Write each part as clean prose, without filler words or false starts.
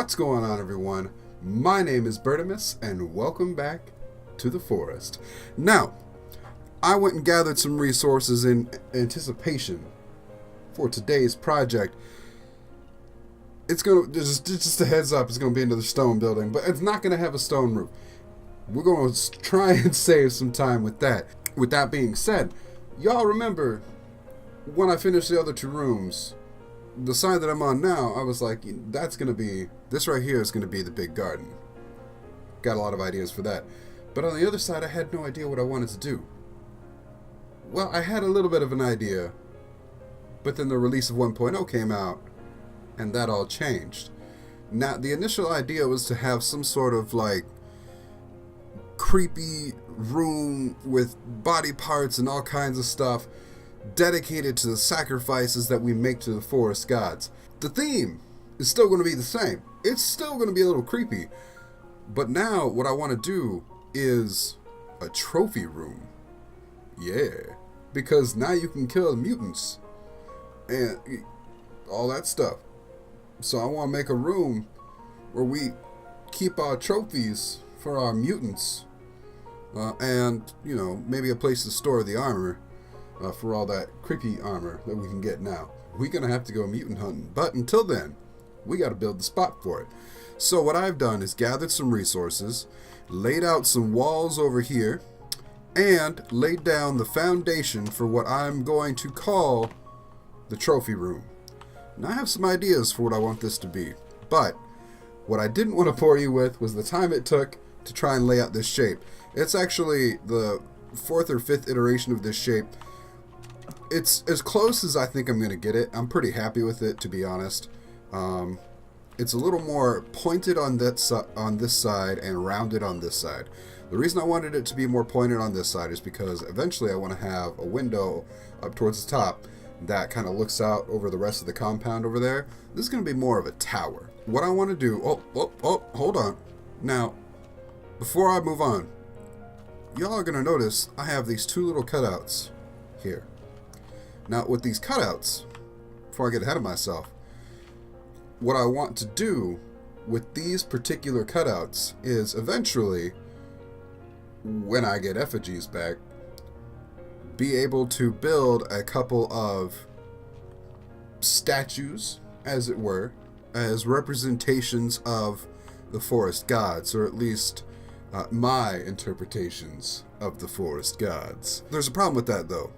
What's going on, everyone? My name is Bertimus, and welcome back to the forest. Now, I went and gathered some resources in anticipation for today's project. It's gonna just a heads up. It's gonna be another stone building, but it's not gonna have a stone roof. We're gonna try and save some time with that. With that being said, y'all remember when I finished the other two rooms? The side that I'm on now, I was like, this right here is going to be the big garden. Got a lot of ideas for that. But on the other side, I had no idea what I wanted to do. Well, I had a little bit of an idea, but then the release of 1.0 came out, and that all changed. Now, the initial idea was to have some sort of, like, creepy room with body parts and all kinds of stuff, dedicated to the sacrifices that we make to the forest gods. The theme is still going to be the same. It's still going to be a little creepy. But now what I want to do is a trophy room. Yeah. Because now you can kill mutants and all that stuff. So I want to make a room where we keep our trophies for our mutants. And, you know, maybe a place to store the armor. For all that creepy armor that we can get now. We're going to have to go mutant hunting. But until then, we got to build the spot for it. So what I've done is gathered some resources, laid out some walls over here, and laid down the foundation for what I'm going to call the trophy room. Now I have some ideas for what I want this to be. But what I didn't want to bore you with was the time it took to try and lay out this shape. It's actually the 4th or 5th iteration of this shape. It's as close as I think I'm going to get it. I'm pretty happy with it, to be honest. It's a little more pointed on this side and rounded on this side. The reason I wanted it to be more pointed on this side is because eventually I want to have a window up towards the top that kind of looks out over the rest of the compound over there. This is going to be more of a tower. What I want to do... hold on. Now, before I move on, y'all are going to notice I have these two little cutouts here. Now, with these cutouts, before I get ahead of myself, what I want to do with these particular cutouts is eventually, when I get effigies back, be able to build a couple of statues, as it were, as representations of the forest gods, or at least my interpretations of the forest gods. There's a problem with that, though.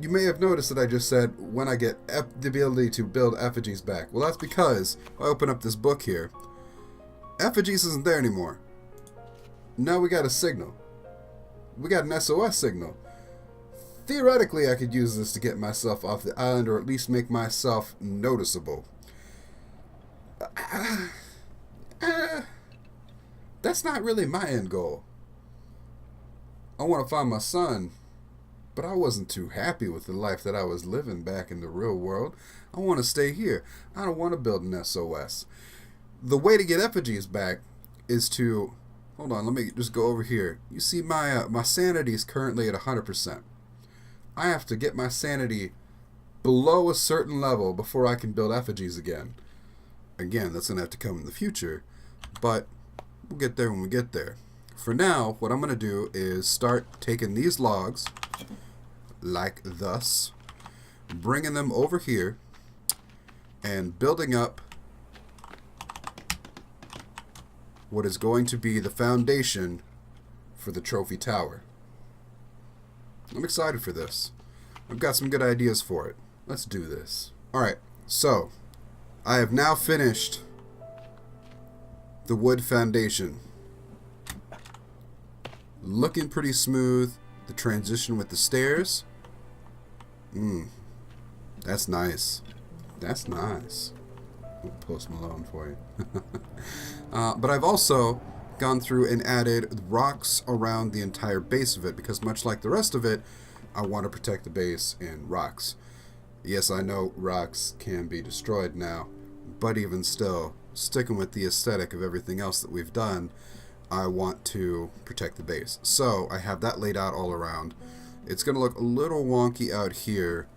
You may have noticed that I just said, when I get the ability to build effigies back. Well, that's because, if I open up this book here, effigies isn't there anymore. Now we got a signal. We got an SOS signal. Theoretically, I could use this to get myself off the island, or at least make myself noticeable. That's not really my end goal. I want to find my son. But I wasn't too happy with the life that I was living back in the real world. I want to stay here. I don't want to build an SOS. The way to get effigies back is to... Hold on, let me just go over here. You see, my sanity is currently at 100%. I have to get my sanity below a certain level before I can build effigies again. Again, that's going to have to come in the future. But we'll get there when we get there. For now, what I'm going to do is start taking these logs... like thus, bringing them over here and building up what is going to be the foundation for the trophy tower. I'm excited for this. I've got some good ideas for it. Let's do this. Alright, so I have now finished the wood foundation. Looking pretty smooth. The transition with the stairs. That's nice. That's nice. Post Malone for you. But I've also gone through and added rocks around the entire base of it, because much like the rest of it, I want to protect the base in rocks. Yes, I know rocks can be destroyed now, but even still, sticking with the aesthetic of everything else that we've done, I want to protect the base. So I have that laid out all around. It's going to look a little wonky out here,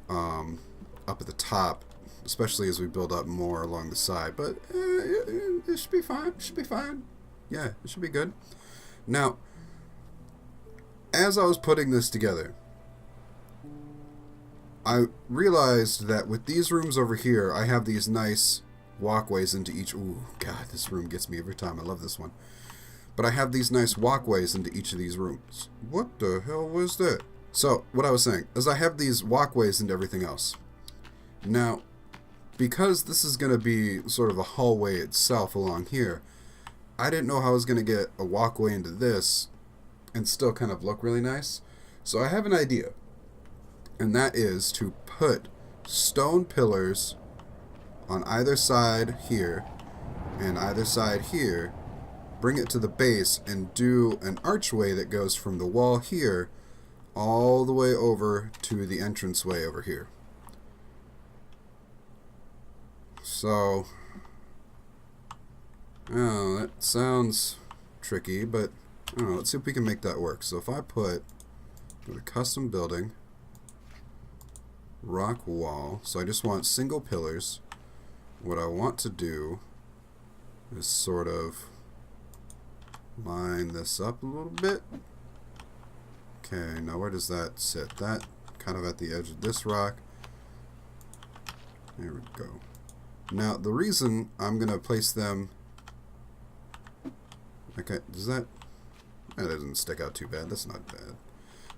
up at the top, especially as we build up more along the side. But it should be fine. It should be fine. Yeah, it should be good. Now, as I was putting this together, I realized that with these rooms over here, I have these nice walkways into each. Ooh, God, this room gets me every time. I love this one. But I have these nice walkways into each of these rooms. What the hell was that? So, what I was saying is I have these walkways into everything else. Now, because this is going to be sort of a hallway itself along here, I didn't know how I was going to get a walkway into this and still kind of look really nice. So I have an idea. And that is to put stone pillars on either side here and either side here, bring it to the base, and do an archway that goes from the wall here all the way over to the entranceway over here. So, oh, that sounds tricky, but I don't know, let's see if we can make that work. So if I go to custom building, rock wall, so I just want single pillars. What I want to do is sort of line this up a little bit. Okay, now where does that sit? That kind of at the edge of this rock. There we go. Now the reason I'm going to place them, okay, that doesn't stick out too bad. That's not bad.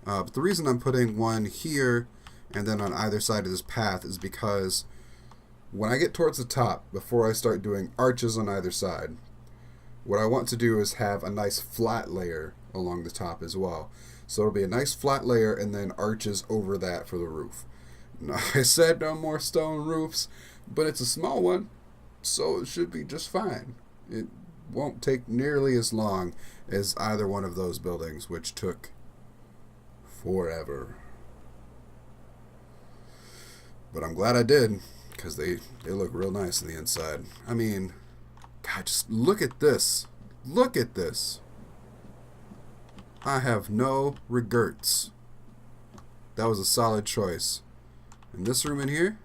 But the reason I'm putting one here and then on either side of this path is because when I get towards the top, before I start doing arches on either side, what I want to do is have a nice flat layer along the top as well. So it'll be a nice flat layer and then arches over that for the roof. Now, I said no more stone roofs, but it's a small one, so it should be just fine. It won't take nearly as long as either one of those buildings, which took forever. But I'm glad I did, because they look real nice on the inside. I mean, God, just look at this. Look at this. I have no regrets. That was a solid choice. And this room in here?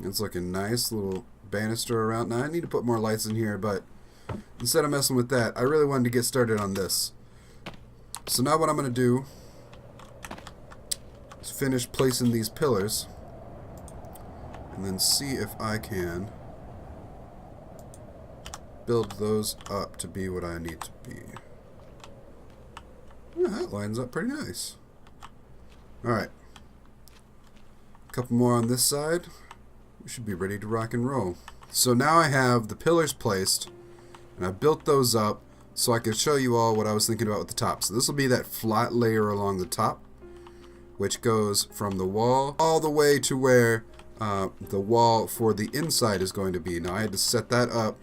It's looking nice. Little banister around. Now I need to put more lights in here, but instead of messing with that, I really wanted to get started on this. So now what I'm going to do is finish placing these pillars and then see if I can build those up to be what I need to be. Yeah, that lines up pretty nice. Alright. A couple more on this side. We should be ready to rock and roll. So now I have the pillars placed, and I built those up so I could show you all what I was thinking about with the top. So this will be that flat layer along the top, which goes from the wall all the way to where the wall for the inside is going to be. Now I had to set that up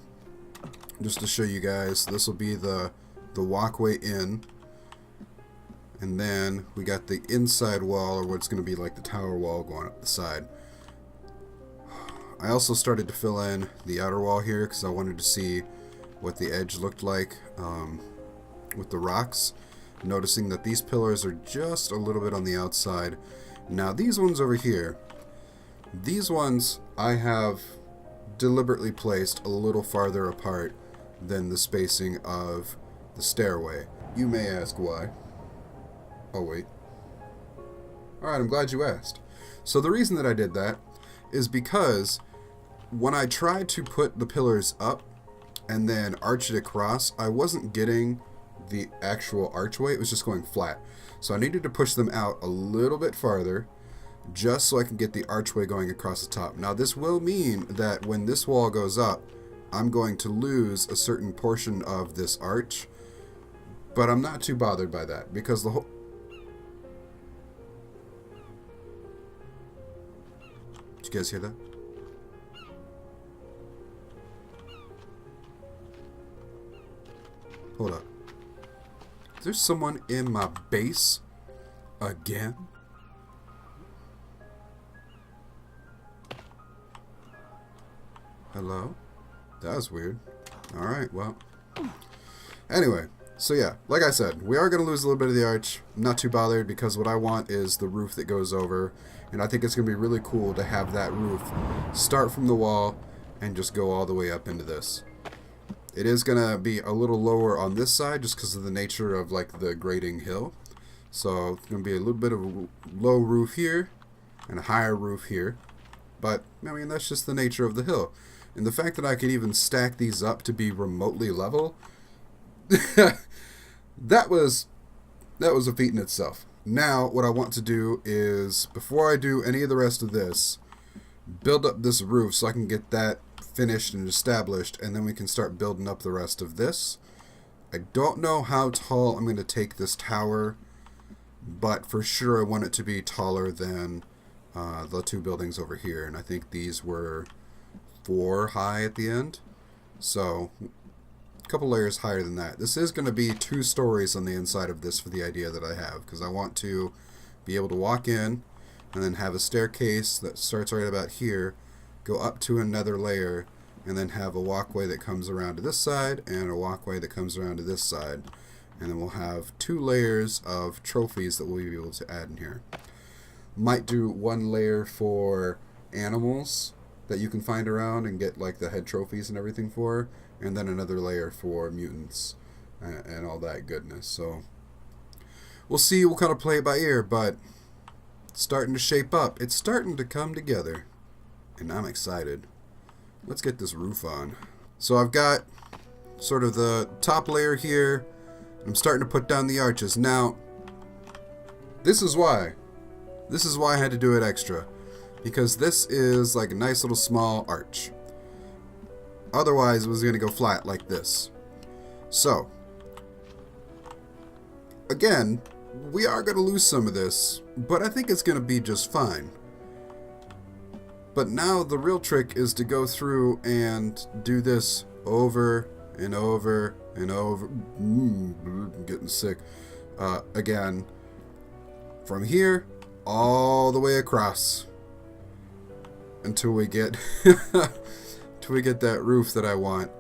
just to show you guys. This will be the walkway in, and then we got the inside wall, or what's going to be like the tower wall going up the side. I also started to fill in the outer wall here because I wanted to see what the edge looked like with the rocks, noticing that these pillars are just a little bit on the outside. Now these ones over here, these ones I have deliberately placed a little farther apart than the spacing of the stairway. You may ask why. Oh wait. Alright, I'm glad you asked. So the reason that I did that is because when I tried to put the pillars up and then arch it across, I wasn't getting the actual archway. It was just going flat. So I needed to push them out a little bit farther just so I can get the archway going across the top. Now this will mean that when this wall goes up, I'm going to lose a certain portion of this arch, but I'm not too bothered by that because the whole... Did you guys hear that? Hold up. Is there someone in my base again? Hello? That was weird. Alright, well. Anyway, So yeah, like I said, we are going to lose a little bit of the arch. I'm not too bothered because what I want is the roof that goes over. And I think it's going to be really cool to have that roof start from the wall and just go all the way up into this. It is going to be a little lower on this side just because of the nature of like the grading hill. So it's going to be a little bit of a low roof here and a higher roof here. But, I mean, that's just the nature of the hill. And the fact that I could even stack these up to be remotely level, that was a feat in itself. Now, what I want to do is, before I do any of the rest of this, build up this roof so I can get that finished and established, and then we can start building up the rest of this. I don't know how tall I'm going to take this tower, but for sure I want it to be taller than the two buildings over here, and I think these were 4 high at the end, so a couple layers higher than that. This is going to be 2 stories on the inside of this for the idea that I have, because I want to be able to walk in and then have a staircase that starts right about here, go up to another layer, and then have a walkway that comes around to this side and a walkway that comes around to this side, and then we'll have 2 layers of trophies that we'll be able to add in here. Might do 1 layer for animals that you can find around and get like the head trophies and everything for, and then another layer for mutants and all that goodness. So we'll see. We'll kind of play it by ear, but it's starting to shape up. It's starting to come together, and I'm excited. Let's get this roof on. So I've got sort of the top layer here. I'm starting to put down the arches. Now, this is why I had to do it extra, because this is like a nice little small arch. Otherwise, it was going to go flat like this. So, again, we are going to lose some of this, but I think it's going to be just fine. But now the real trick is to go through and do this over and over and over. I'm getting sick. Again, from here all the way across until we get till we get that roof that I want.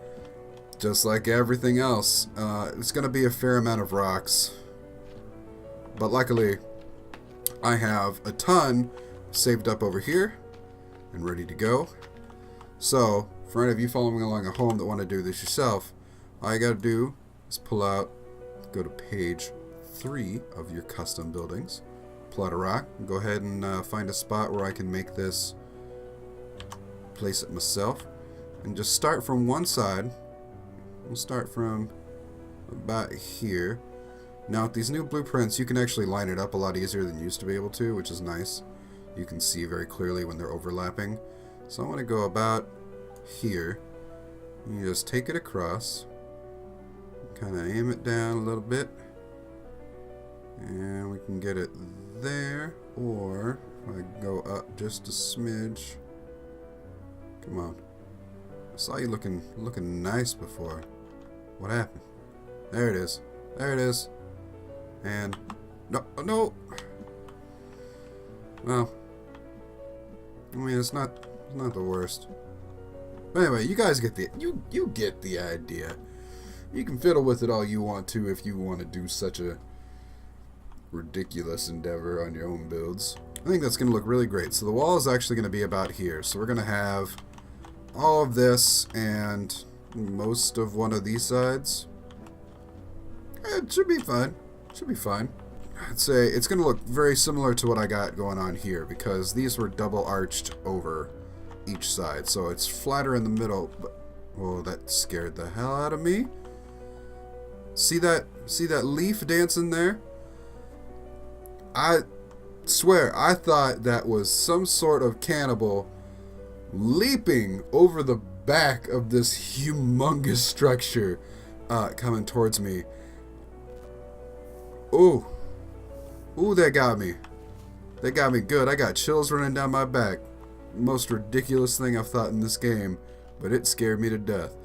Just like everything else, it's going to be a fair amount of rocks, but luckily I have a ton saved up over here and ready to go. So for any of you following along at home that want to do this yourself, all you got to do is pull out, go to page 3 of your custom buildings, pull out a rock, and go ahead and find a spot where I can make this, place it myself, and just start from one side. We'll start from about here. Now with these new blueprints, you can actually line it up a lot easier than you used to be able to, which is nice. You can see very clearly when they're overlapping. So I want to go about here. You just take it across, kind of aim it down a little bit, and we can get it there. Or if I go up just a smidge, come on. I saw you looking nice before. What happened? There it is. There it is. And no, no. Well, I mean, it's not the worst. But anyway, you guys get the you get the idea. You can fiddle with it all you want to if you want to do such a ridiculous endeavor on your own builds. I think that's going to look really great. So the wall is actually going to be about here. So we're going to have all of this and most of one of these sides. It should be fine. Should be fine. I'd say it's going to look very similar to what I got going on here, because these were double arched over each side. So it's flatter in the middle. But, oh, that scared the hell out of me. See that leaf dancing there? I swear, I thought that was some sort of cannibal leaping over the back of this humongous structure coming towards me. Ooh. Ooh, that got me. That got me good. I got chills running down my back. Most ridiculous thing I've thought in this game, but it scared me to death.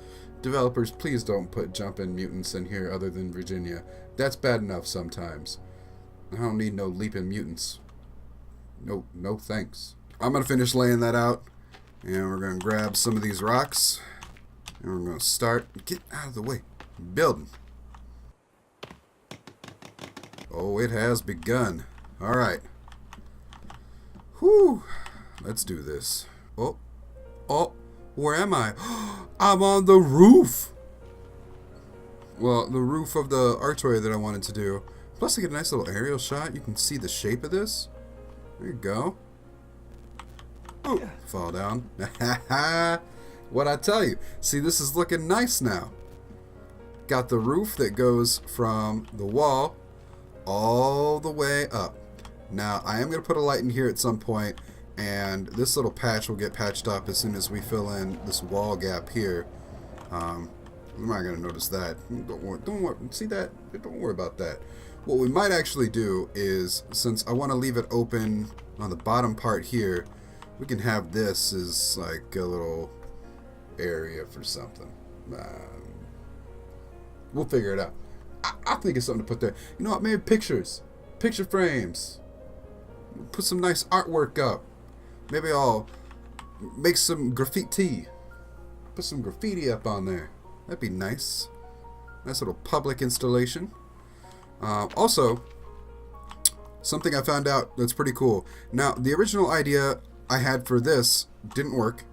Developers, please don't put jumping mutants in here other than Virginia. That's bad enough sometimes. I don't need no leaping mutants. No thanks. I'm going to finish laying that out, and we're going to grab some of these rocks, and we're going to start, get out of the way, building. Oh, it has begun. Alright. Whew. Let's do this. Oh. Oh. Where am I? I'm on the roof! Well, the roof of the archway that I wanted to do. Plus, I get a nice little aerial shot. You can see the shape of this. There you go. Oh, fall down. What'd I tell you? See, this is looking nice now. Got the roof that goes from the wall all the way up. Now, I am going to put a light in here at some point, and this little patch will get patched up as soon as we fill in this wall gap here. I'm not going to notice that. Don't worry. See that? Don't worry about that. What we might actually do is, since I want to leave it open on the bottom part here, we can have this as like a little area for something. We'll figure it out. I think it's something to put there. You know what? Maybe pictures. Picture frames. Put some nice artwork up. Maybe I'll make some graffiti. Put some graffiti up on there. That'd be nice. Nice little public installation. Also, something I found out that's pretty cool. Now, the original idea I had for this didn't work.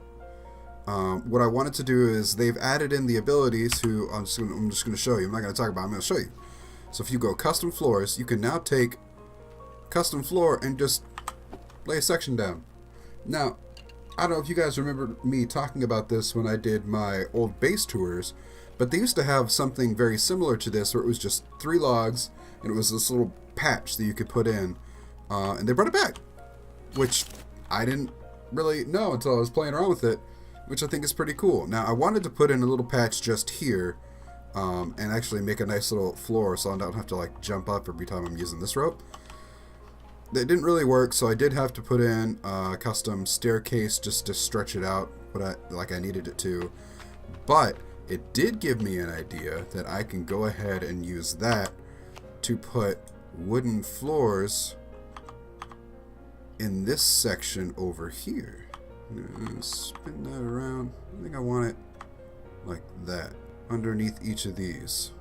What I wanted to do is they've added in the ability to, I'm just going to show you. I'm not going to talk about it. I'm going to show you. So if you go custom floors, you can now take custom floor and just lay a section down. Now, I don't know if you guys remember me talking about this when I did my old base tours, but they used to have something very similar to this where it was just 3 logs and it was this little patch that you could put in, and they brought it back, which I didn't really know until I was playing around with it, which I think is pretty cool. Now, I wanted to put in a little patch just here and actually make a nice little floor so I don't have to like jump up every time I'm using this rope. That didn't really work, so I did have to put in a custom staircase just to stretch it out like I needed it to. But it did give me an idea that I can go ahead and use that to put wooden floors in this section over here. Spin that around. I think I want it like that underneath each of these.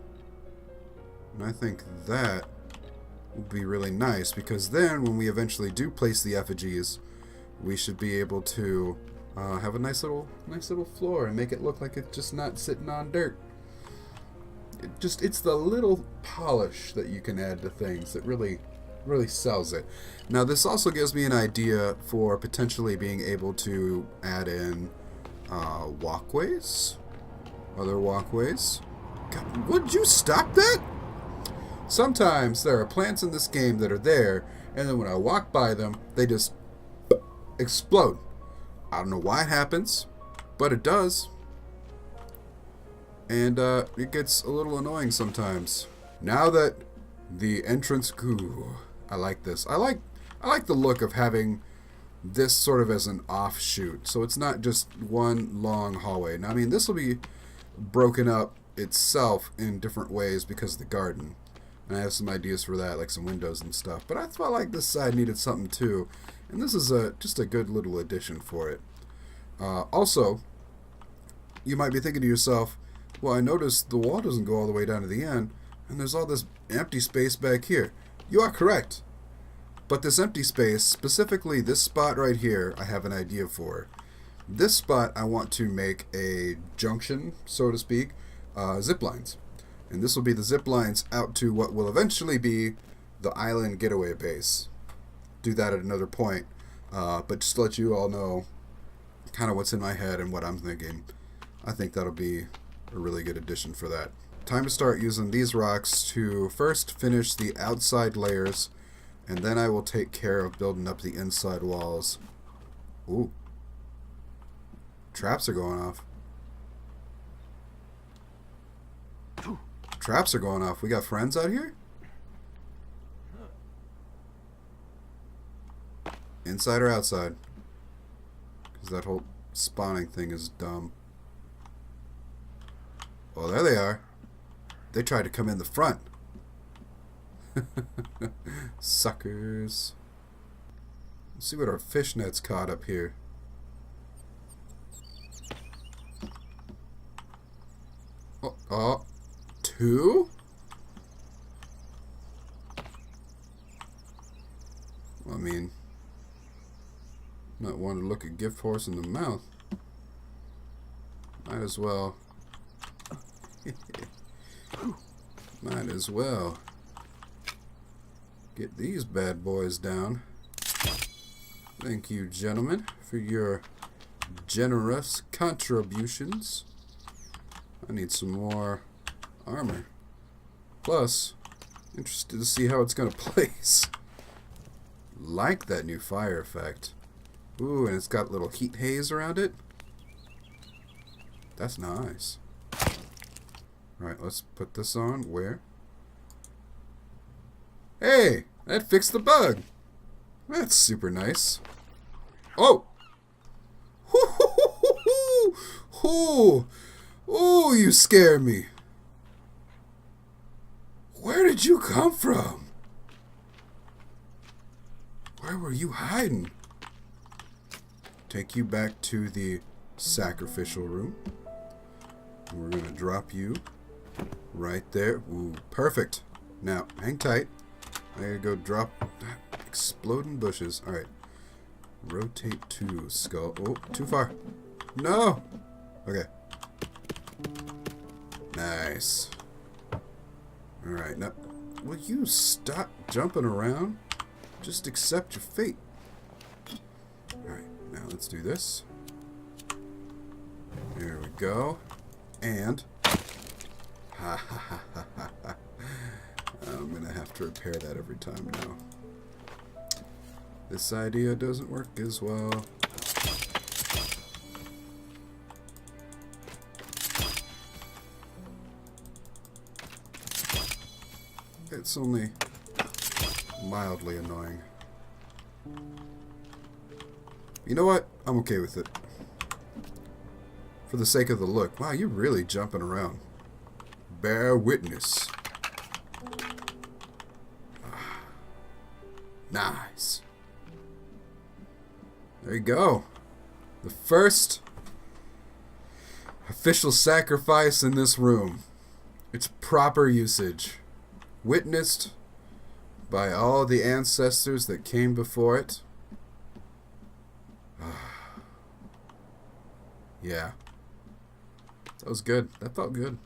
And I think that would be really nice, because then when we eventually do place the effigies, we should be able to have a nice little floor and make it look like it's just not sitting on dirt. It's the little polish that you can add to things that really sells it. Now, this also gives me an idea for potentially being able to add in walkways, other walkways. God, would you stop that? Sometimes there are plants in this game that are there, and then when I walk by them, they just explode. I don't know why it happens, but it does. And it gets a little annoying sometimes. Now that the entrance, ooh, I like this. I like the look of having this sort of as an offshoot, so it's not just one long hallway. Now, I mean, this will be broken up itself in different ways because of the garden. And I have some ideas for that, like some windows and stuff. But I felt like this side needed something too. And this is just a good little addition for it. Also, you might be thinking to yourself, well, I noticed the wall doesn't go all the way down to the end, and there's all this empty space back here. You are correct. But this empty space, specifically this spot right here, I have an idea for. This spot I want to make a junction, so to speak, zip lines. And this will be the zip lines out to what will eventually be the island getaway base. Do that at another point. But just to let you all know kind of what's in my head and what I'm thinking. I think that'll be a really good addition for that. Time to start using these rocks to first finish the outside layers, and then I will take care of building up the inside walls. Ooh. Traps are going off. Traps are going off. We got friends out here? Inside or outside? Because that whole spawning thing is dumb. Well, there they are. They tried to come in the front. Suckers. Let's see what our fishnets caught up here. Oh, 2? I mean, not want to look a gift horse in the mouth. Might as well. Might as well get these bad boys down. Thank you, gentlemen, for your generous contributions. I need some more armor. Plus, interested to see how it's going to place. Like that new fire effect. Ooh, and it's got little heat haze around it. That's nice. Alright, let's put this on. Where? Hey! That fixed the bug! That's super nice. Oh! Ooh! Ooh, you scare me! Where did you come from? Where were you hiding? Take you back to the sacrificial room. We're gonna drop you right there. Ooh, perfect. Now, hang tight. I gotta go drop exploding bushes. Alright. Rotate to skull. Oh, too far. No! Okay. Nice. Alright, now, will you stop jumping around? Just accept your fate. Alright, now let's do this. There we go. And ha ha ha ha ha ha. I'm gonna have to repair that every time now. This idea doesn't work as well. It's only mildly annoying. You know what? I'm okay with it. For the sake of the look. Wow, you're really jumping around. Bear witness. Nice. There you go. The first official sacrifice in this room. Its proper usage. Witnessed by all the ancestors that came before it. Yeah. That was good. That felt good.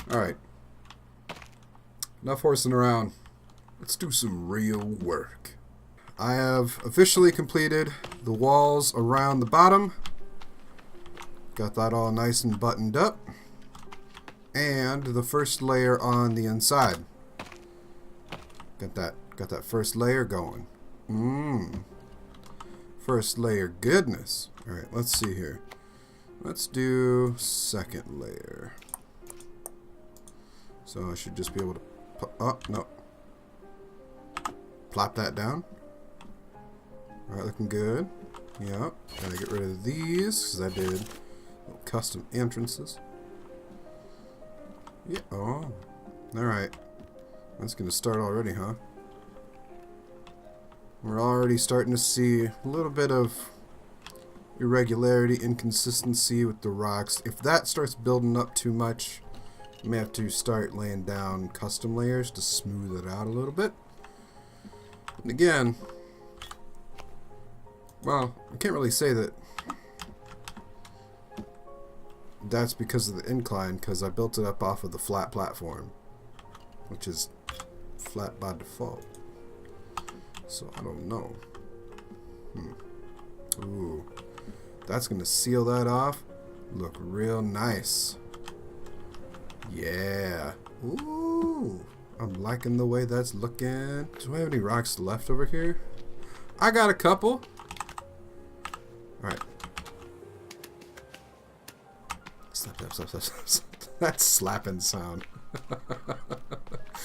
Alright. Enough horsing around. Let's do some real work. I have officially completed the walls around the bottom. Got that all nice and buttoned up. And the first layer on the inside. Got that first layer going. First layer goodness. Alright, let's see here. Let's do second layer. So I should just be able to oh, no. Plop that down. Alright, looking good. Yep. Gotta get rid of these because I did little custom entrances. Yeah. Oh. Alright. That's gonna start already, huh? We're already starting to see a little bit of irregularity, inconsistency with the rocks. If that starts building up too much, I may have to start laying down custom layers to smooth it out a little bit. And again, well, I can't really say that that's because of the incline, because I built it up off of the flat platform, which is flat by default. So I don't know. Ooh, that's gonna seal that off. Look real nice. Yeah. Ooh, I'm liking the way that's looking. Do I have any rocks left over here? I got a couple. All right. Slap, slap, slap, slap, slap. That slapping sound.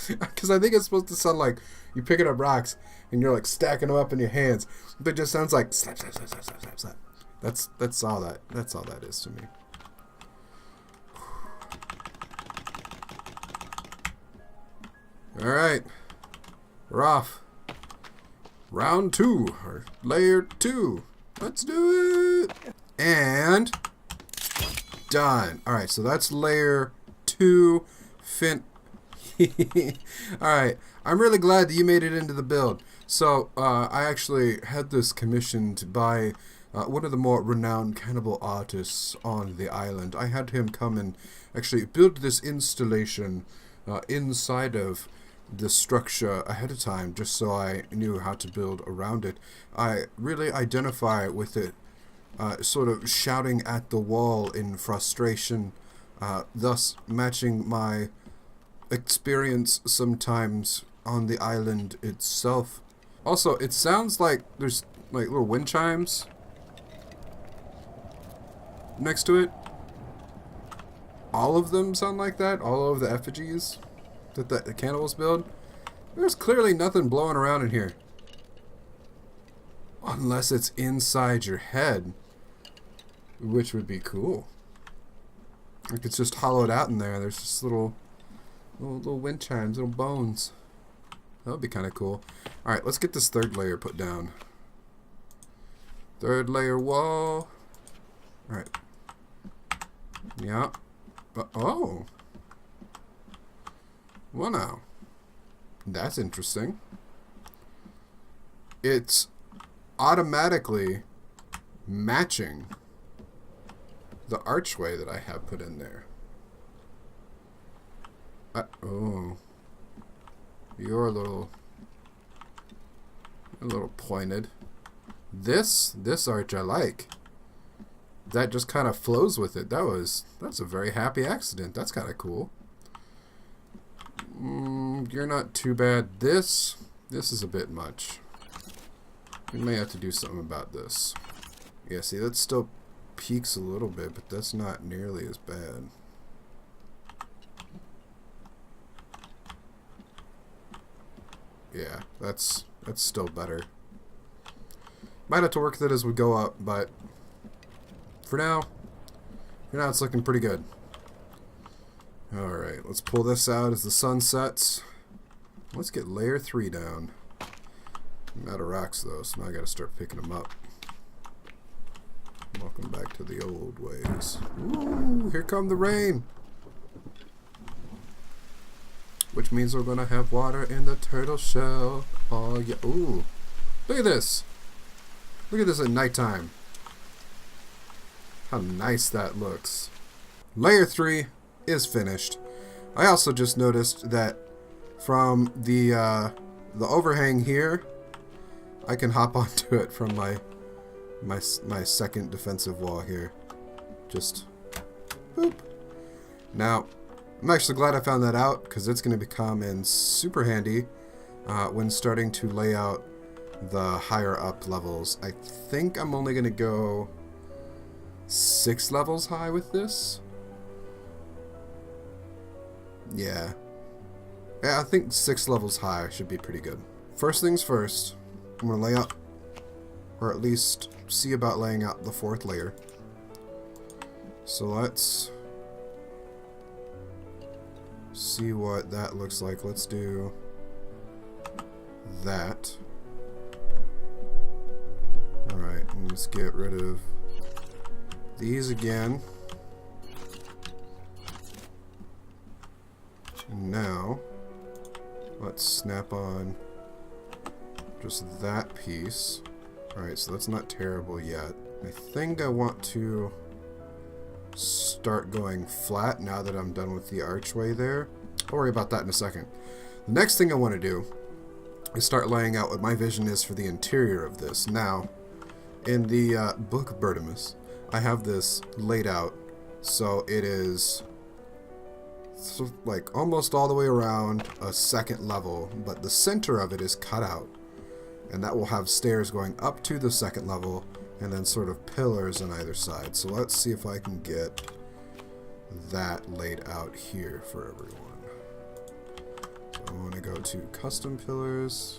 Because I think it's supposed to sound like you're picking up rocks and you're like stacking them up in your hands, but it just sounds like slap, slap, slap, slap, slap, slap, slap. That's all that is to me. All right, we're off. Round 2 or layer 2. Let's do it. And done. All right, so that's layer 2. Alright, I'm really glad that you made it into the build. So, I actually had this commissioned by one of the more renowned cannibal artists on the island. I had him come and actually build this installation inside of the structure ahead of time, just so I knew how to build around it. I really identify with it, sort of shouting at the wall in frustration, thus matching my experience sometimes on the island itself. Also, it sounds like there's like little wind chimes next to it. All of them sound like that, all of the effigies that the cannibals build. There's clearly nothing blowing around in here. Unless it's inside your head, which would be cool. Like it's just hollowed out in there. There's just little wind chimes, little bones. That would be kind of cool. Alright, let's get this third layer put down. Third layer wall. Alright. Yeah. Oh. Well now. That's interesting. It's automatically matching the archway that I have put in there. Oh. You're a little pointed. This arch I like. That just kind of flows with it. That's a very happy accident. That's kind of cool. You're not too bad. This is a bit much. We may have to do something about this. Yeah, see, that still peaks a little bit, but that's not nearly as bad. Yeah, that's still better. Might have to work with it as we go up, but for now it's looking pretty good. Alright, let's pull this out as the sun sets. Let's get layer 3 down. I'm out of rocks though, so now I gotta start picking them up. Welcome back to the old ways. Ooh, here come the rain! Which means we're gonna have water in the turtle shell. Oh yeah, ooh. Look at this! Look at this at nighttime. How nice that looks. Layer 3 is finished. I also just noticed that from the overhang here, I can hop onto it from my second defensive wall here. Just boop. Now, I'm actually glad I found that out because it's going to become in super handy when starting to lay out the higher up levels. I think I'm only going to go 6 levels high with this. Yeah, I think 6 levels high should be pretty good. First things first, I'm going to lay out, or at least see about laying out the 4th layer. So let's see what that looks like. Let's do that. Alright, let's get rid of these again. And now, let's snap on just that piece. Alright, so that's not terrible yet. I think I want to start going flat now that I'm done with the archway there. I'll worry about that in a second. The next thing I want to do is start laying out what my vision is for the interior of this. Now, in the book of Bertimus, I have this laid out so it is like almost all the way around a second level, but the center of it is cut out, and that will have stairs going up to the second level and then sort of pillars on either side. So let's see if I can get that laid out here for everyone. So I want to go to custom pillars.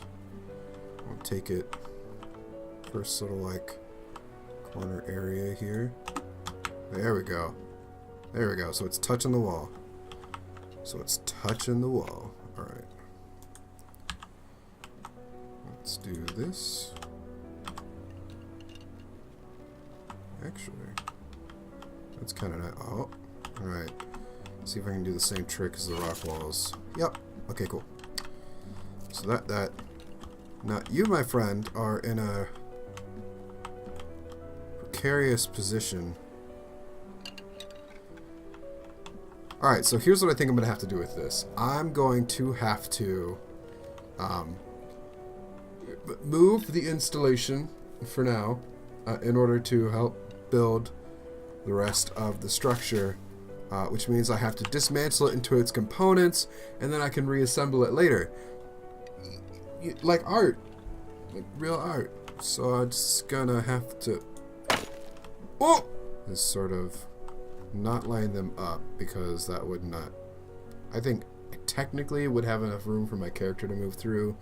I'll take it first little like corner area here. There we go. There we go. So it's touching the wall. So it's touching the wall. Alright. Let's do this. Actually, that's kind of nice. Oh, alright. See if I can do the same trick as the rock walls. Yep, Okay, cool. So that. Now, you, my friend, are in a precarious position. Alright, so here's what I think I'm going to have to do with this. I'm going to have to move the installation for now in order to help build the rest of the structure, which means I have to dismantle it into its components, and then I can reassemble it later. Like art. Like real art. So I'm just gonna have to... Oh! Is sort of not line them up, because that would not... I think technically would have enough room for my character to move through,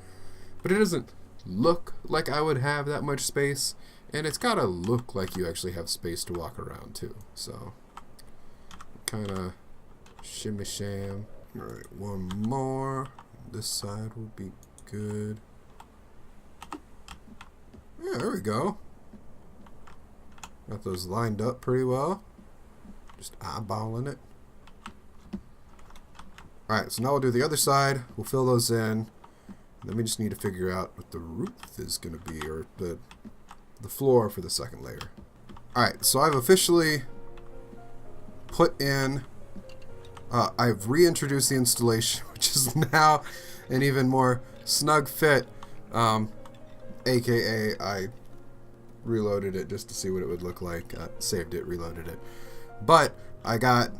but it doesn't look like I would have that much space, and it's gotta look like you actually have space to walk around too. So kinda shimmy sham. Alright, one more. This side will be good. Yeah, there we go. Got those lined up pretty well. Just eyeballing it. Alright, so now we'll do the other side. We'll fill those in. Then we just need to figure out what the roof is going to be, or the floor for the second layer. Alright, so I've officially put in... I've reintroduced the installation, which is now an even more snug fit. AKA, I reloaded it just to see what it would look like. Saved it, reloaded it. But I got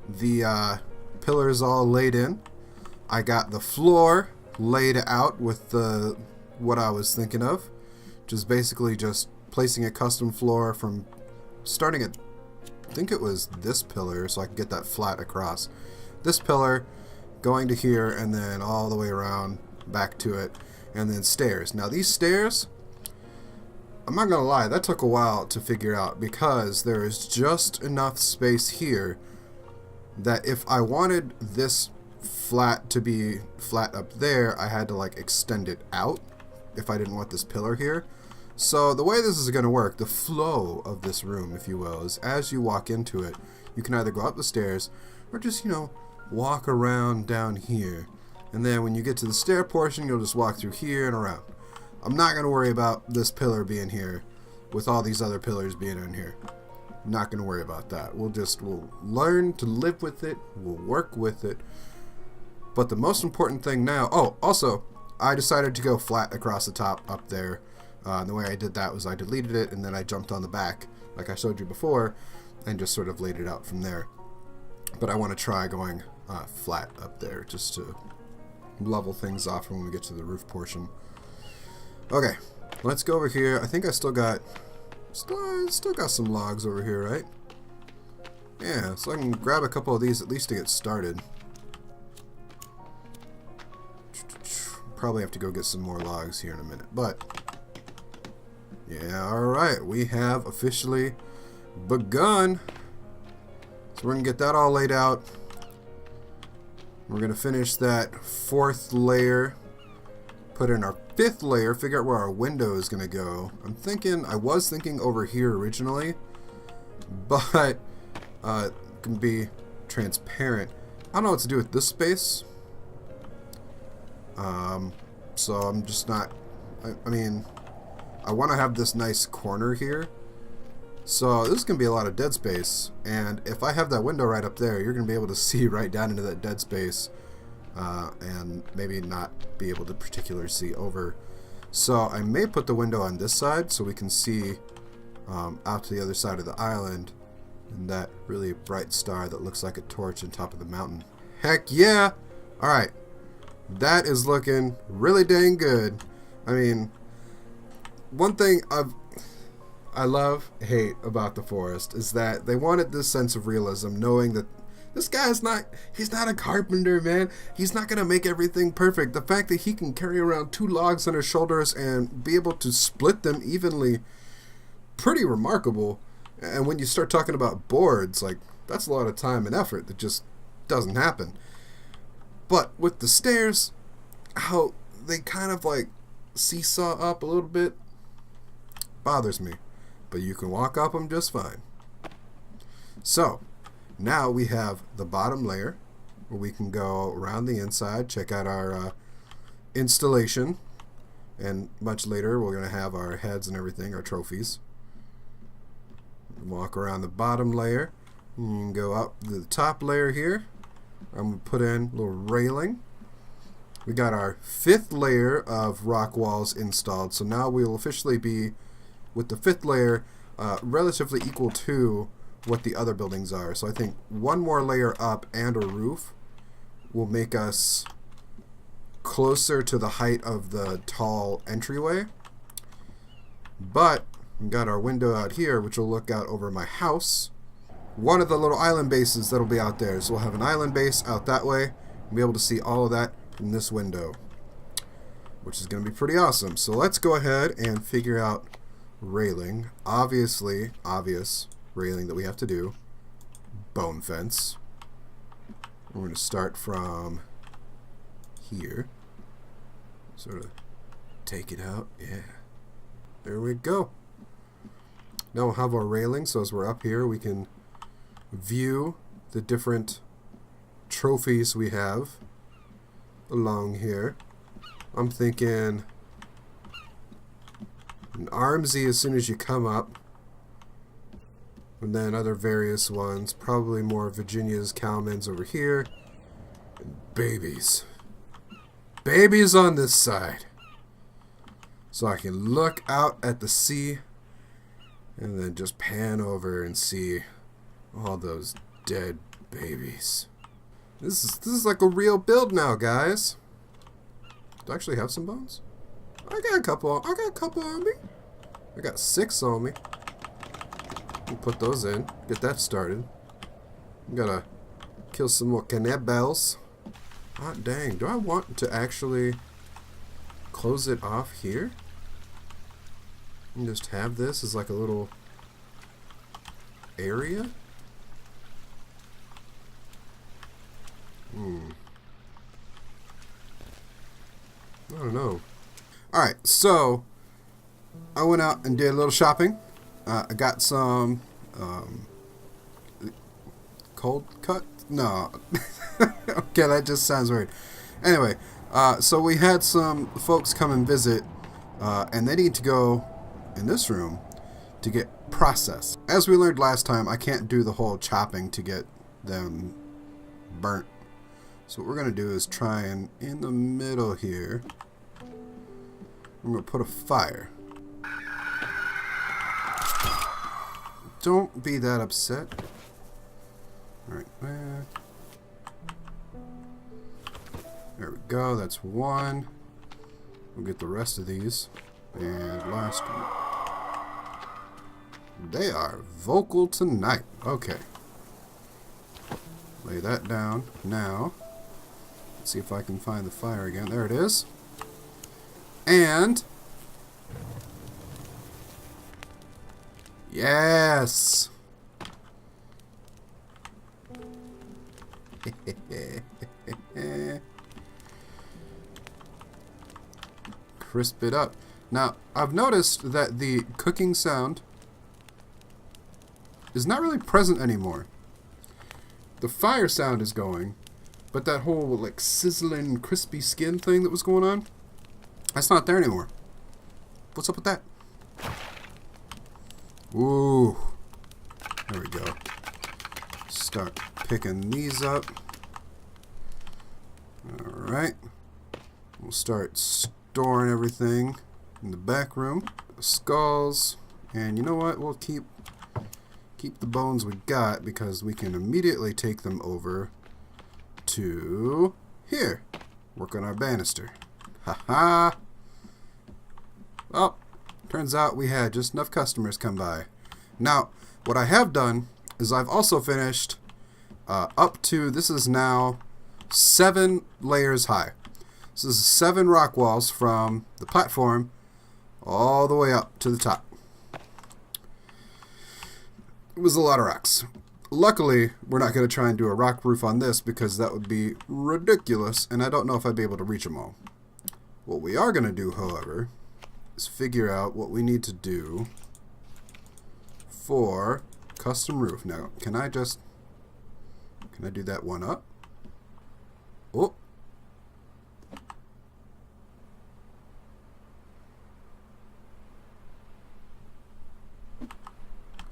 the pillars all laid in. I got the floor laid out with the what I was thinking of, which is basically just placing a custom floor from starting at, I think it was this pillar, so I can get that flat across. This pillar, going to here, and then all the way around back to it, and then stairs. Now these stairs, I'm not gonna lie, that took a while to figure out, because there is just enough space here that if I wanted this flat to be flat up there, I had to like extend it out if I didn't want this pillar here. So the way this is going to work, the flow of this room, if you will, is as you walk into it, you can either go up the stairs or just, you know, walk around down here. And then when you get to the stair portion, you'll just walk through here and around. I'm not going to worry about this pillar being here with all these other pillars being in here. I'm not going to worry about that. We'll learn to live with it. We'll work with it. But the most important thing now... Oh, also, I decided to go flat across the top up there. The way I did that was I deleted it, and then I jumped on the back, like I showed you before, and just sort of laid it out from there. But I want to try going flat up there, just to level things off when we get to the roof portion. Okay, let's go over here. I think I still got some logs over here, right? Yeah, so I can grab a couple of these at least to get started. Probably have to go get some more logs here in a minute, but yeah, alright, we have officially begun. So we're gonna get that all laid out. We're gonna finish that fourth layer, put in our fifth layer, figure out where our window is gonna go. I was thinking over here originally, but it can be transparent. I don't know what to do with this space. So I'm just not, I mean, I want to have this nice corner here. So this is going to be a lot of dead space. And if I have that window right up there, you're going to be able to see right down into that dead space. And maybe not be able to particularly see over. So I may put the window on this side so we can see out to the other side of the island. And that really bright star that looks like a torch on top of the mountain. Heck yeah! Alright. That is looking really dang good. I mean, one thing I love, hate about the forest is that they wanted this sense of realism, knowing that this guy's he's not a carpenter, man. He's not gonna make everything perfect. The fact that he can carry around 2 logs on his shoulders and be able to split them evenly, pretty remarkable. And when you start talking about boards, like, that's a lot of time and effort that just doesn't happen. But with the stairs, how they kind of like seesaw up a little bit bothers me. But you can walk up them just fine. So, now we have the bottom layer, where we can go around the inside, check out our installation, and much later we're going to have our heads and everything, our trophies. Walk around the bottom layer. You can go up to the top layer here. I'm going to put in a little railing. We got our 5th layer of rock walls installed, so now we will officially be, with the 5th layer, relatively equal to what the other buildings are. So I think one more layer up and a roof will make us closer to the height of the tall entryway. But we got our window out here, which will look out over my house. One of the little island bases that'll be out there. So we'll have an island base out that way and be able to see all of that from this window, which is going to be pretty awesome. So let's go ahead and figure out railing. Obvious railing that we have to do. Bone fence. We're going to start from here. Sort of take it out. Yeah. There we go. Now we'll have our railing, so as we're up here we can view the different trophies we have along here. I'm thinking an Armsy as soon as you come up, and then other various ones, probably more Virginia's, Cowman's over here, and babies on this side, so I can look out at the sea and then just pan over and see all those dead babies. This is like a real build now, guys. Do I actually have some bones? I got a couple on me. I got 6 on me. We'll put those in. Get that started. We gotta kill some more cannibals. Hot dang. Do I want to actually close it off here? And just have this as like a little area? I don't know. Alright, so I went out and did a little shopping. I got some cold cut? No. Okay, that just sounds weird. Anyway, so we had some folks come and visit, and they need to go in this room to get processed. As we learned last time, I can't do the whole chopping to get them burnt. So what we're going to do is try and, in the middle here, I'm going to put a fire. Don't be that upset. Alright, there we go, that's one. We'll get the rest of these. And last one. They are vocal tonight. Okay. Lay that down. Now, let's see if I can find the fire again. There it is. And yes. Crisp it up. Now, I've noticed that the cooking sound is not really present anymore. The fire sound is going, but that whole like sizzling, crispy skin thing that was going on, that's not there anymore. What's up with that? Ooh. There we go. Start picking these up. Alright. We'll start storing everything in the back room. The skulls. And you know what? We'll keep the bones we got because we can immediately take them over to here. Work on our banister. Haha. Well, turns out we had just enough customers come by. Now, what I have done is I've also finished up to, this is now 7 layers high. So this is 7 rock walls from the platform all the way up to the top. It was a lot of rocks. Luckily, we're not going to try and do a rock roof on this because that would be ridiculous, and I don't know if I'd be able to reach them all. What we are going to do, however, is figure out what we need to do for custom roof. Now, can I do that one up?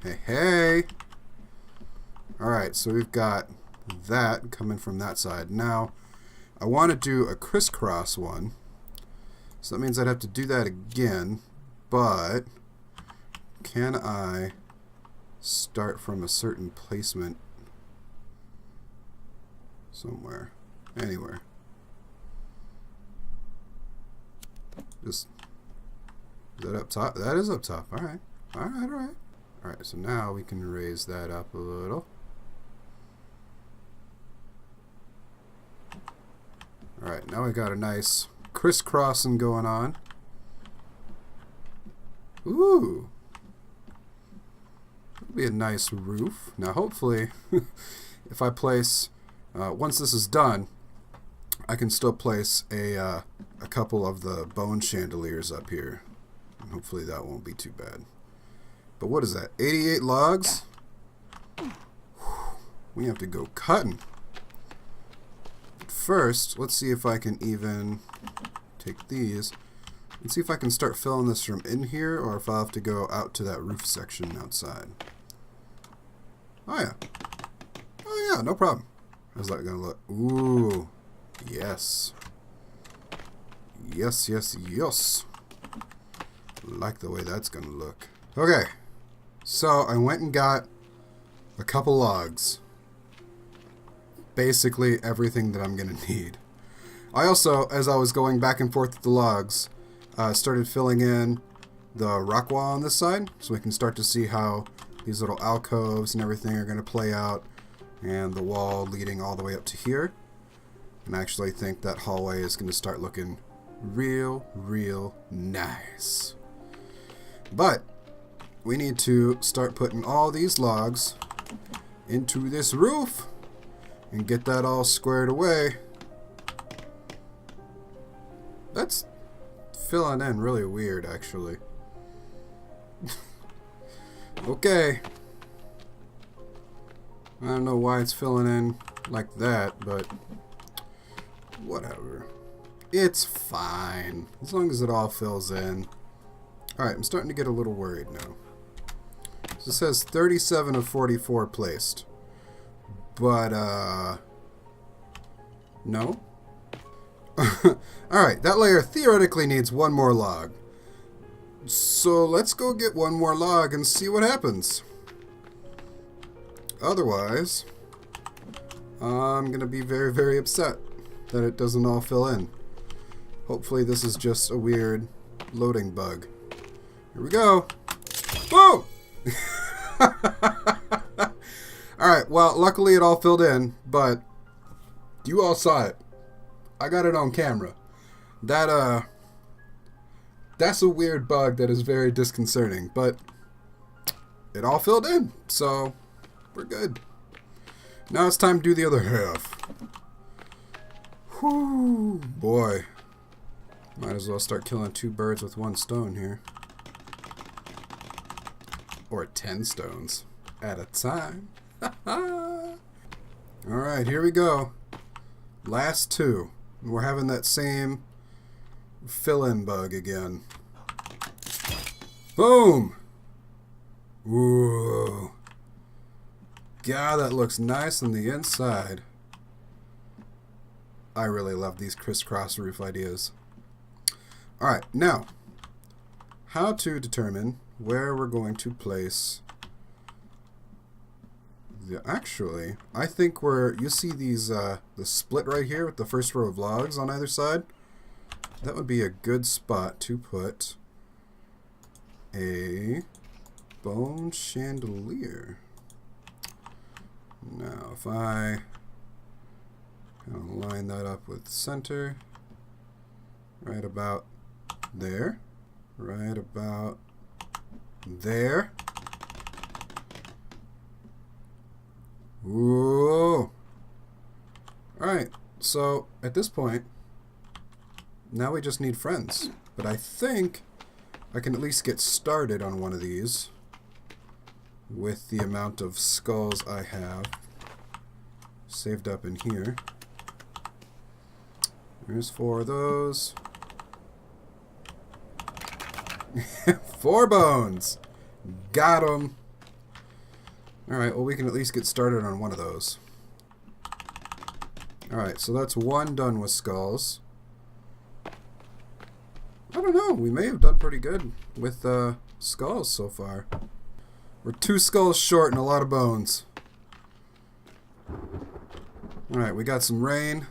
Hey, hey. Alright, so we've got that coming from that side. Now, I want to do a crisscross one. So that means I'd have to do that again. But can I start from a certain placement somewhere? Anywhere. Just, is that up top? That is up top. Alright. Alright, alright. Alright, so now we can raise that up a little. Alright, now we got a nice crisscrossing going on. Ooh. That'll be a nice roof. Now hopefully, if I place, once this is done, I can still place a couple of the bone chandeliers up here. And hopefully that won't be too bad. But what is that? 88 logs? We have to go cutting. But first, let's see if I can even take these. Let's see if I can start filling this from in here or if I'll have to go out to that roof section outside. Oh yeah. Oh yeah, no problem. How's that gonna look? Ooh. Yes. Yes, yes, yes. Like the way that's gonna look. Okay. So I went and got a couple logs. Basically everything that I'm gonna need. I also, as I was going back and forth with the logs, started filling in the rock wall on this side, so we can start to see how these little alcoves and everything are going to play out, and the wall leading all the way up to here. And I actually think that hallway is going to start looking real, real nice. But we need to start putting all these logs into this roof and get that all squared away. That's filling in really weird, actually. Okay. I don't know why it's filling in like that, but whatever. It's fine. As long as it all fills in. Alright, I'm starting to get a little worried now. So it says 37 of 44 placed. But, no. Alright, that layer theoretically needs one more log. So let's go get one more log and see what happens. Otherwise, I'm going to be very, very upset that it doesn't all fill in. Hopefully this is just a weird loading bug. Here we go. Boom! Alright, well, luckily it all filled in, but you all saw it. I got it on camera. That's a weird bug that is very disconcerting, but it all filled in, so we're good. Now it's time to do the other half. Whew, boy. Might as well start killing 2 birds with 1 stone here. Or 10 stones at a time. Alright, here we go. Last 2. We're having that same fill-in bug again. Boom! Ooh. God, that looks nice on the inside. I really love these crisscross roof ideas. Alright, now, how to determine where we're going to place the... Actually, I think you see these, the split right here with the first row of logs on either side? That would be a good spot to put a bone chandelier. Now, if I kind of line that up with center, right about there, right about there. Ooh. Alright, so at this point, now we just need friends. But I think I can at least get started on one of these with the amount of skulls I have saved up in here. There's 4 of those. 4 bones. Got 'em. Alright, well we can at least get started on one of those. Alright, so that's one done with skulls. I don't know, we may have done pretty good with skulls so far. We're 2 skulls short and a lot of bones. Alright, we got some rain.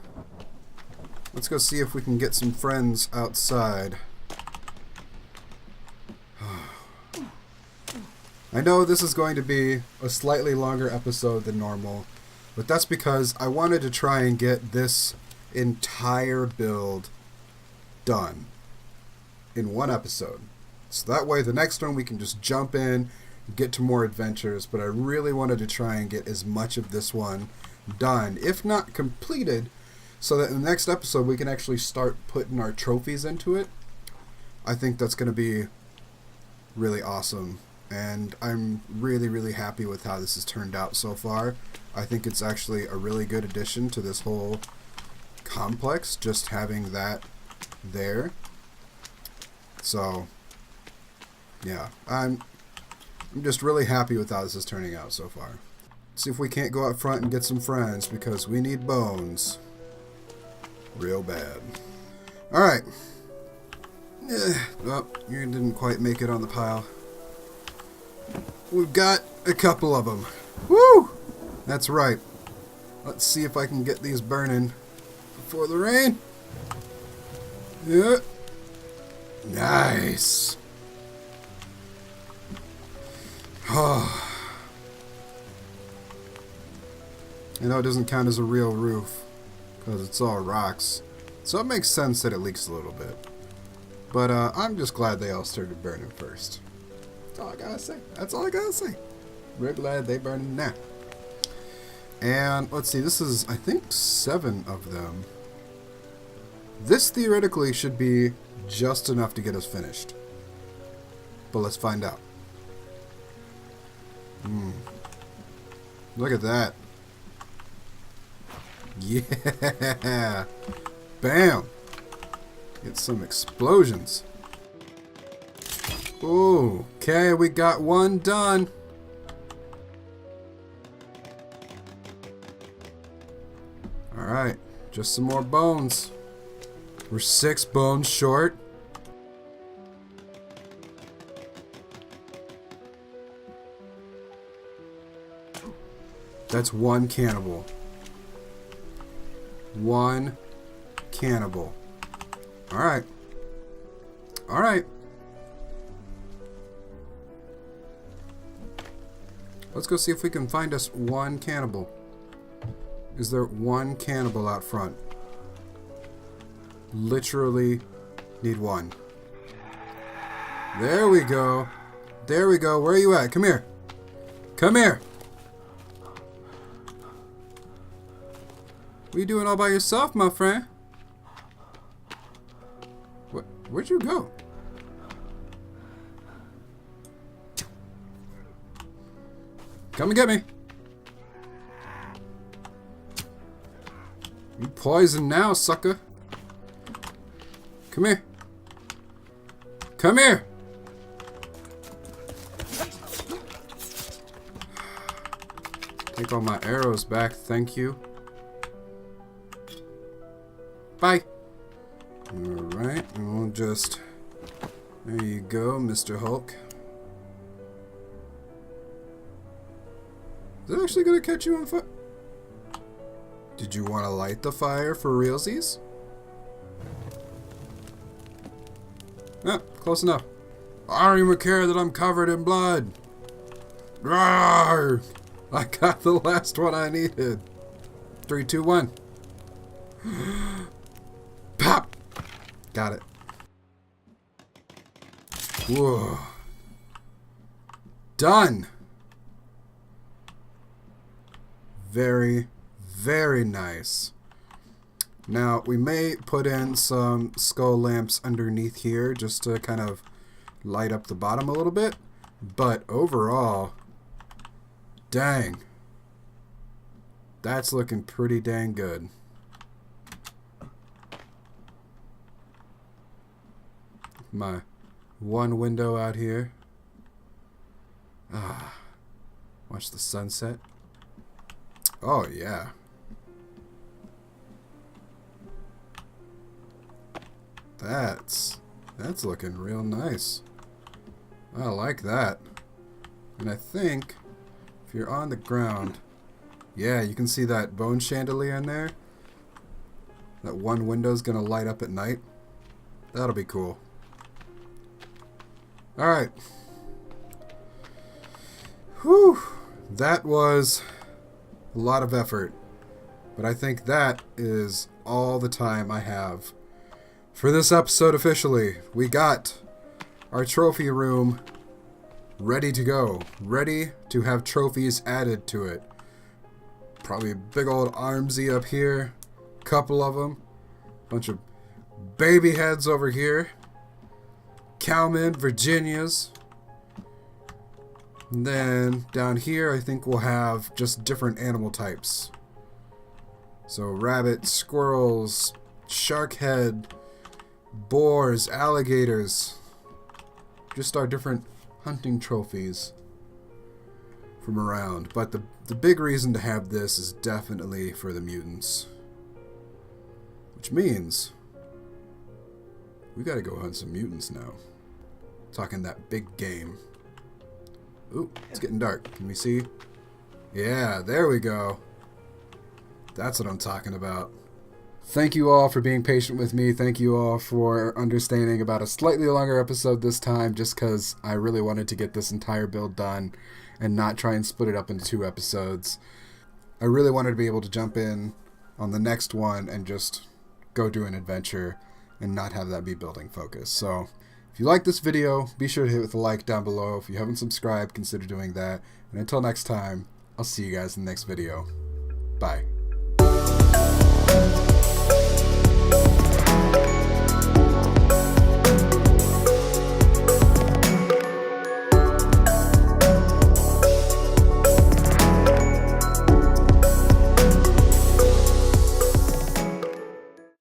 Let's go see if we can get some friends outside. I know this is going to be a slightly longer episode than normal, but that's because I wanted to try and get this entire build done in one episode. So that way the next one we can just jump in, get to more adventures, but I really wanted to try and get as much of this one done, if not completed, so that in the next episode we can actually start putting our trophies into it. I think that's going to be really awesome, and I'm really happy with how this has turned out so far. I think it's actually a really good addition to this whole complex, just having that there. So yeah, I'm just really happy with how this is turning out so far. See if we can't go out front and get some friends, because we need bones real bad. Alright. Oh, you didn't quite make it on the pile. We've got a couple of them. Woo! That's right. Let's see if I can get these burning before the rain. Yeah. Nice. Oh. I know it doesn't count as a real roof because it's all rocks, so it makes sense that it leaks a little bit. But I'm just glad they all started burning first. That's all I gotta say. That's all I gotta say. We're glad they burning now. And let's see, this is, I think, 7 of them. This theoretically should be just enough to get us finished. But let's find out. Look at that. Yeah! Bam! Get some explosions. Okay, we got one done. Alright, just some more bones. We're 6 bones short. That's 1 cannibal. 1 cannibal. Alright. Alright. Let's go see if we can find us 1 cannibal. Is there 1 cannibal out front? Literally need 1. There we go. There we go. Where are you at? Come here. Come here. What are you doing all by yourself, my friend? Where'd you go? Come and get me. You poisoned now, sucker. Come here. Come here. Take all my arrows back, thank you. Bye. Alright, and we'll just... There you go, Mr. Hulk. Is it actually going to catch you on fire? Did you want to light the fire for realsies? Ah, close enough. I don't even care that I'm covered in blood. Rawr! I got the last one I needed. 3, 2, 1. Pop! Got it. Whoa. Done! Very, very nice. Now, we may put in some skull lamps underneath here just to kind of light up the bottom a little bit. But overall, dang. That's looking pretty dang good. My one window out here. Ah. Watch the sunset. Oh, yeah. That's looking real nice. I like that. And I think if you're on the ground, yeah, you can see that bone chandelier in there. That one window's gonna light up at night. That'll be cool. Alright. Whew. That was a lot of effort. But I think that is all the time I have for this episode officially. We got our trophy room ready to go. Ready to have trophies added to it. Probably a big old armsy up here. Couple of them. Bunch of baby heads over here. Cowmen, Virginias. And then down here I think we'll have just different animal types. So rabbits, squirrels, shark head, boars, alligators. Just our different hunting trophies from around. But the big reason to have this is definitely for the mutants. Which means we gotta go hunt some mutants now. Talking that big game. Ooh, it's getting dark. Can we see? Yeah, there we go. That's what I'm talking about. Thank you all for being patient with me. Thank you all for understanding about a slightly longer episode this time, just because I really wanted to get this entire build done and not try and split it up into 2 episodes. I really wanted to be able to jump in on the next one and just go do an adventure and not have that be building focus. So if you like this video, be sure to hit the like down below. If you haven't subscribed, consider doing that. And until next time, I'll see you guys in the next video. Bye.